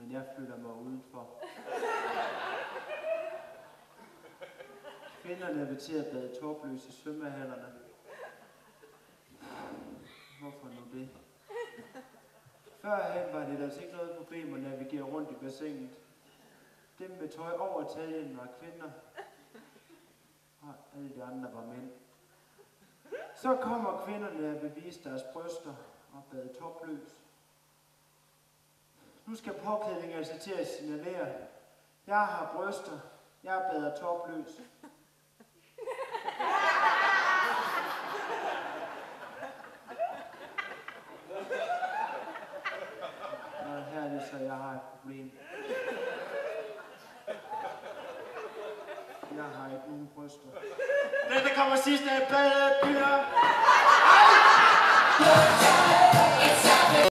men jeg føler mig udenfor. Kvinderne vil til at bade topløs i svømmehallerne. Hvorfor nu det? Førhen var det altså ikke noget problem at navigere rundt i bassinet. Dem med tøj over taljen var kvinder, og alle de andre var mænd. Så kommer kvinderne at bevise deres bryster og bade topløs. Nu skal påklædningen altså til at signalere. Jeg har bryster. Jeg bader topløs. Og her er det så, jeg har et problem. Jeg har ikke nogen bryster. Den, der kommer sidst af badet,